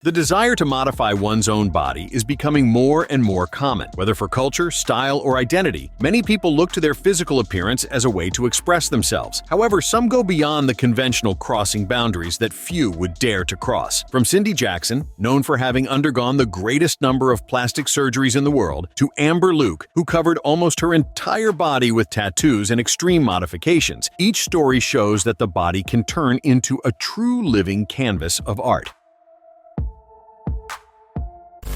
The desire to modify one's own body is becoming more and more common. Whether for culture, style, or identity, many people look to their physical appearance as a way to express themselves. However, some go beyond the conventional, crossing boundaries that few would dare to cross. From Cindy Jackson, known for having undergone the greatest number of plastic surgeries in the world, to Amber Luke, who covered almost her entire body with tattoos and extreme modifications, each story shows that the body can turn into a true living canvas of art.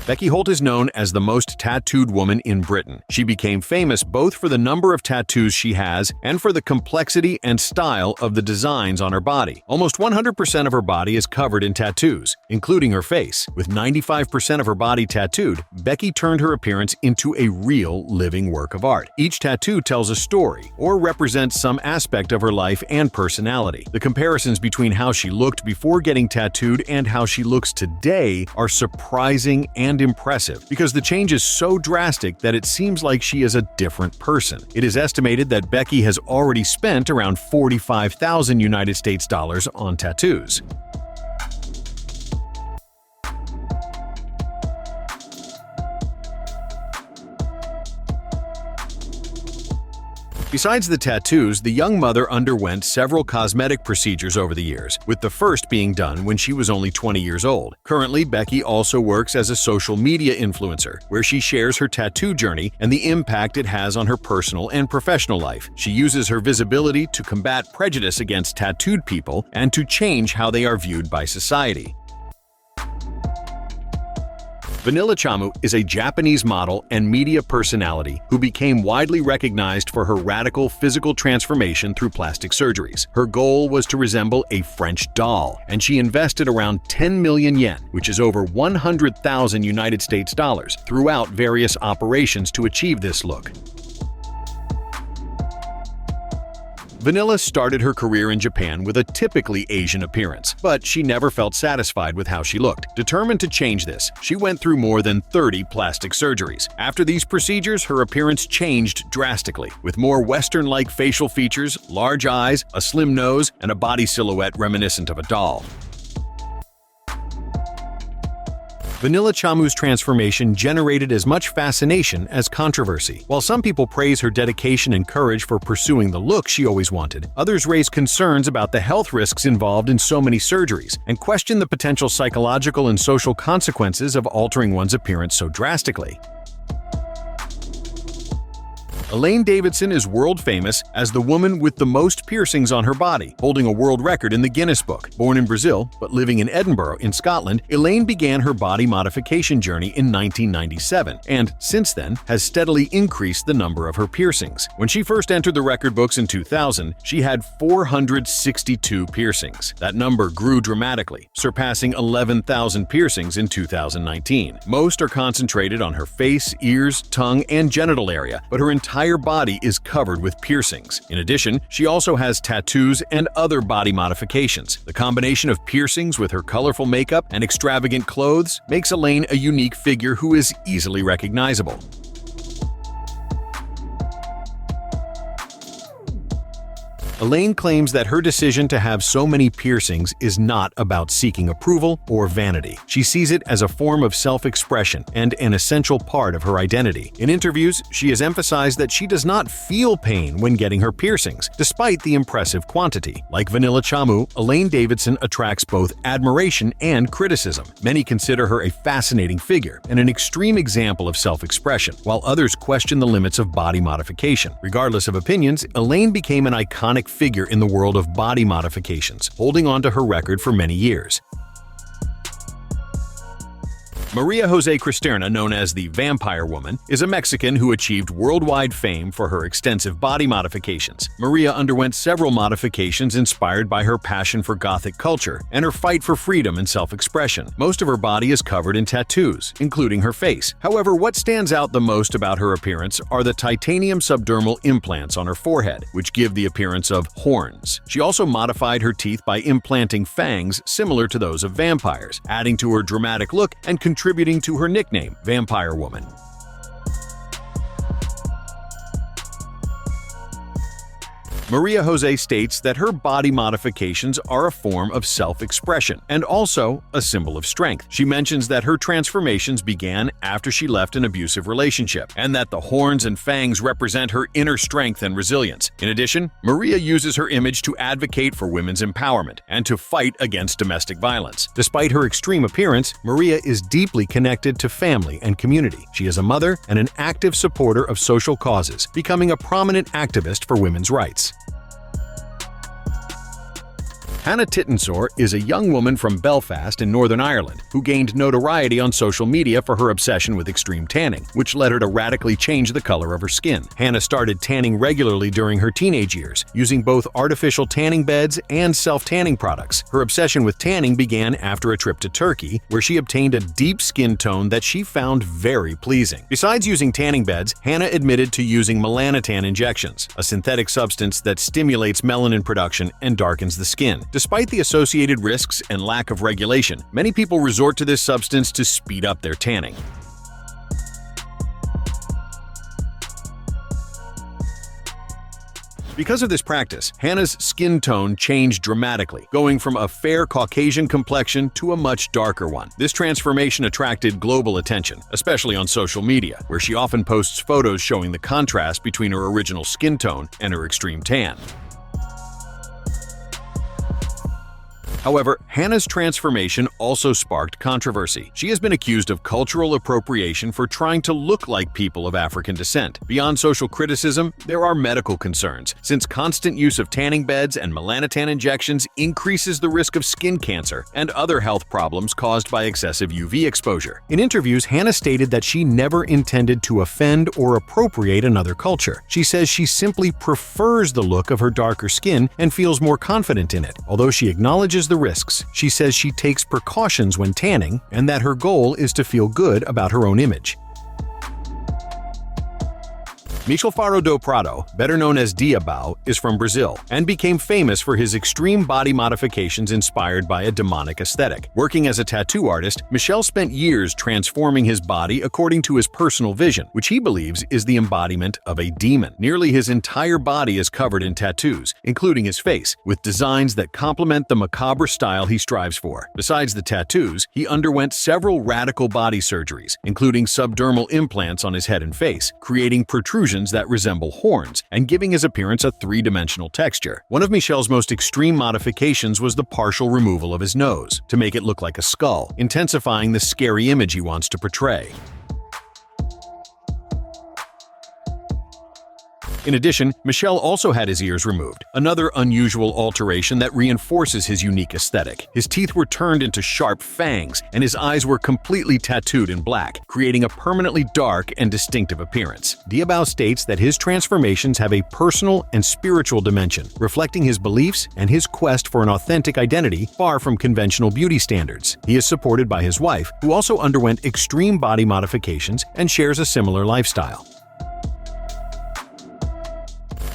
Becky Holt is known as the most tattooed woman in Britain. She became famous both for the number of tattoos she has and for the complexity and style of the designs on her body. Almost 100% of her body is covered in tattoos, including her face. With 95% of her body tattooed, Becky turned her appearance into a real living work of art. Each tattoo tells a story or represents some aspect of her life and personality. The comparisons between how she looked before getting tattooed and how she looks today are surprising and impressive because the change is so drastic that it seems like she is a different person. It is estimated that Becky has already spent around $45,000 United States dollars on tattoos. Besides the tattoos, the young mother underwent several cosmetic procedures over the years, with the first being done when she was only 20 years old. Currently, Becky also works as a social media influencer, where she shares her tattoo journey and the impact it has on her personal and professional life. She uses her visibility to combat prejudice against tattooed people and to change how they are viewed by society. Vanilla Chamu is a Japanese model and media personality who became widely recognized for her radical physical transformation through plastic surgeries. Her goal was to resemble a French doll, and she invested around 10 million yen, which is over 100,000 United States dollars, throughout various operations to achieve this look. Vanilla started her career in Japan with a typically Asian appearance, but she never felt satisfied with how she looked. Determined to change this, she went through more than 30 plastic surgeries. After these procedures, her appearance changed drastically, with more Western-like facial features, large eyes, a slim nose, and a body silhouette reminiscent of a doll. Vanilla Chamu's transformation generated as much fascination as controversy. While some people praise her dedication and courage for pursuing the look she always wanted, others raise concerns about the health risks involved in so many surgeries and question the potential psychological and social consequences of altering one's appearance so drastically. Elaine Davidson is world famous as the woman with the most piercings on her body, holding a world record in the Guinness Book. Born in Brazil, but living in Edinburgh in Scotland, Elaine began her body modification journey in 1997, and since then has steadily increased the number of her piercings. When she first entered the record books in 2000, she had 462 piercings. That number grew dramatically, surpassing 11,000 piercings in 2019. Most are concentrated on her face, ears, tongue, and genital area, but her entire body is covered with piercings. In addition, she also has tattoos and other body modifications. The combination of piercings with her colorful makeup and extravagant clothes makes Elaine a unique figure who is easily recognizable. Elaine claims that her decision to have so many piercings is not about seeking approval or vanity. She sees it as a form of self-expression and an essential part of her identity. In interviews, she has emphasized that she does not feel pain when getting her piercings, despite the impressive quantity. Like Vanilla Chamu, Elaine Davidson attracts both admiration and criticism. Many consider her a fascinating figure and an extreme example of self-expression, while others question the limits of body modification. Regardless of opinions, Elaine became an iconic figure in the world of body modifications, holding on to her record for many years. Maria Jose Cristerna, known as the Vampire Woman, is a Mexican who achieved worldwide fame for her extensive body modifications. Maria underwent several modifications inspired by her passion for Gothic culture and her fight for freedom and self-expression. Most of her body is covered in tattoos, including her face. However, what stands out the most about her appearance are the titanium subdermal implants on her forehead, which give the appearance of horns. She also modified her teeth by implanting fangs similar to those of vampires, adding to her dramatic look and contributing to her nickname, Vampire Woman. Maria Jose states that her body modifications are a form of self-expression and also a symbol of strength. She mentions that her transformations began after she left an abusive relationship and that the horns and fangs represent her inner strength and resilience. In addition, Maria uses her image to advocate for women's empowerment and to fight against domestic violence. Despite her extreme appearance, Maria is deeply connected to family and community. She is a mother and an active supporter of social causes, becoming a prominent activist for women's rights. Hannah Tittensor is a young woman from Belfast in Northern Ireland who gained notoriety on social media for her obsession with extreme tanning, which led her to radically change the color of her skin. Hannah started tanning regularly during her teenage years, using both artificial tanning beds and self-tanning products. Her obsession with tanning began after a trip to Turkey, where she obtained a deep skin tone that she found very pleasing. Besides using tanning beds, Hannah admitted to using melanotan injections, a synthetic substance that stimulates melanin production and darkens the skin. Despite the associated risks and lack of regulation, many people resort to this substance to speed up their tanning. Because of this practice, Hannah's skin tone changed dramatically, going from a fair Caucasian complexion to a much darker one. This transformation attracted global attention, especially on social media, where she often posts photos showing the contrast between her original skin tone and her extreme tan. However, Hannah's transformation also sparked controversy. She has been accused of cultural appropriation for trying to look like people of African descent. Beyond social criticism, there are medical concerns, since constant use of tanning beds and melanotan injections increases the risk of skin cancer and other health problems caused by excessive UV exposure. In interviews, Hannah stated that she never intended to offend or appropriate another culture. She says she simply prefers the look of her darker skin and feels more confident in it. Although she acknowledges the risks, she says she takes precautions when tanning and that her goal is to feel good about her own image. Michel Faro do Prado, better known as Diabao, is from Brazil and became famous for his extreme body modifications inspired by a demonic aesthetic. Working as a tattoo artist, Michel spent years transforming his body according to his personal vision, which he believes is the embodiment of a demon. Nearly his entire body is covered in tattoos, including his face, with designs that complement the macabre style he strives for. Besides the tattoos, he underwent several radical body surgeries, including subdermal implants on his head and face, creating protrusions that resemble horns and giving his appearance a three-dimensional texture. One of Michel's most extreme modifications was the partial removal of his nose, to make it look like a skull, intensifying the scary image he wants to portray. In addition, Michel also had his ears removed, another unusual alteration that reinforces his unique aesthetic. His teeth were turned into sharp fangs, and his eyes were completely tattooed in black, creating a permanently dark and distinctive appearance. Diabao states that his transformations have a personal and spiritual dimension, reflecting his beliefs and his quest for an authentic identity far from conventional beauty standards. He is supported by his wife, who also underwent extreme body modifications and shares a similar lifestyle.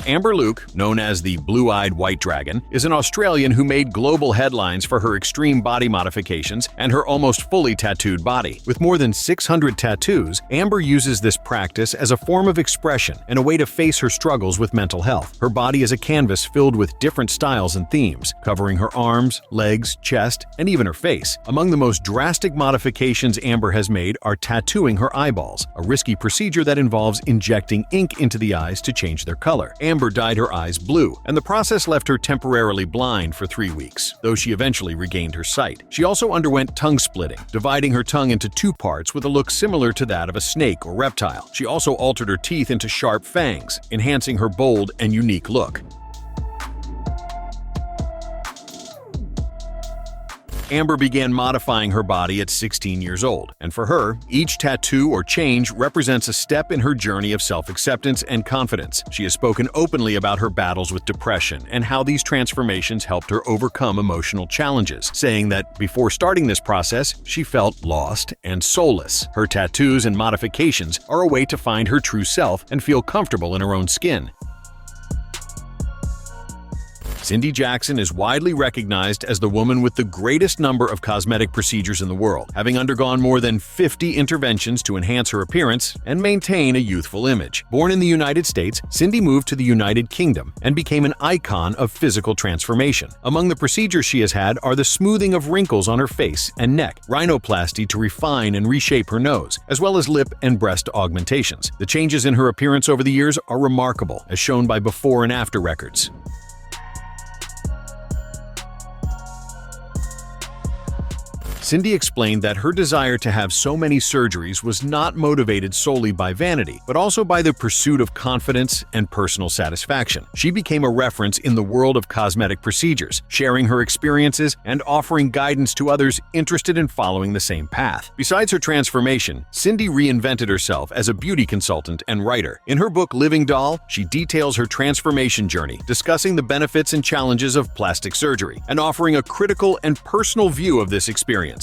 Amber Luke, known as the Blue-Eyed White Dragon, is an Australian who made global headlines for her extreme body modifications and her almost fully tattooed body. With more than 600 tattoos, Amber uses this practice as a form of expression and a way to face her struggles with mental health. Her body is a canvas filled with different styles and themes, covering her arms, legs, chest, and even her face. Among the most drastic modifications Amber has made are tattooing her eyeballs, a risky procedure that involves injecting ink into the eyes to change their color. Amber dyed her eyes blue, and the process left her temporarily blind for 3 weeks, though she eventually regained her sight. She also underwent tongue splitting, dividing her tongue into 2 parts with a look similar to that of a snake or reptile. She also altered her teeth into sharp fangs, enhancing her bold and unique look. Amber began modifying her body at 16 years old, and for her, each tattoo or change represents a step in her journey of self-acceptance and confidence. She has spoken openly about her battles with depression and how these transformations helped her overcome emotional challenges, saying that before starting this process, she felt lost and soulless. Her tattoos and modifications are a way to find her true self and feel comfortable in her own skin. Cindy Jackson is widely recognized as the woman with the greatest number of cosmetic procedures in the world, having undergone more than 50 interventions to enhance her appearance and maintain a youthful image. Born in the United States, Cindy moved to the United Kingdom and became an icon of physical transformation. Among the procedures she has had are the smoothing of wrinkles on her face and neck, rhinoplasty to refine and reshape her nose, as well as lip and breast augmentations. The changes in her appearance over the years are remarkable, as shown by before and after records. Cindy explained that her desire to have so many surgeries was not motivated solely by vanity, but also by the pursuit of confidence and personal satisfaction. She became a reference in the world of cosmetic procedures, sharing her experiences and offering guidance to others interested in following the same path. Besides her transformation, Cindy reinvented herself as a beauty consultant and writer. In her book Living Doll, she details her transformation journey, discussing the benefits and challenges of plastic surgery, and offering a critical and personal view of this experience.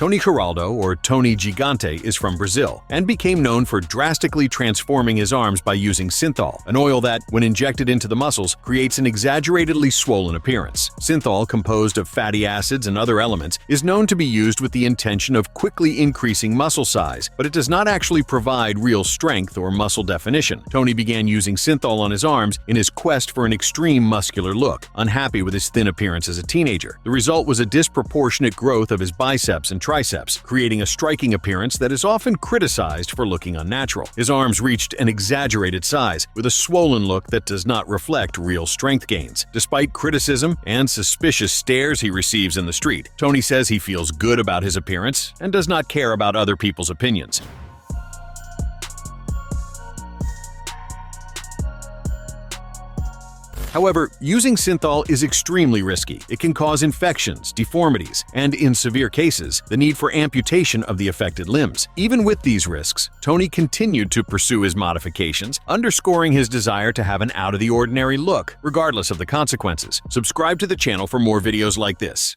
Tony Geraldo, or Tony Gigante, is from Brazil and became known for drastically transforming his arms by using synthol, an oil that, when injected into the muscles, creates an exaggeratedly swollen appearance. Synthol, composed of fatty acids and other elements, is known to be used with the intention of quickly increasing muscle size, but it does not actually provide real strength or muscle definition. Tony began using synthol on his arms in his quest for an extreme muscular look, unhappy with his thin appearance as a teenager. The result was a disproportionate growth of his biceps and triceps, creating a striking appearance that is often criticized for looking unnatural. His arms reached an exaggerated size, with a swollen look that does not reflect real strength gains. Despite criticism and suspicious stares he receives in the street, Tony says he feels good about his appearance and does not care about other people's opinions. However, using synthol is extremely risky. It can cause infections, deformities, and, in severe cases, the need for amputation of the affected limbs. Even with these risks, Tony continued to pursue his modifications, underscoring his desire to have an out-of-the-ordinary look, regardless of the consequences. Subscribe to the channel for more videos like this.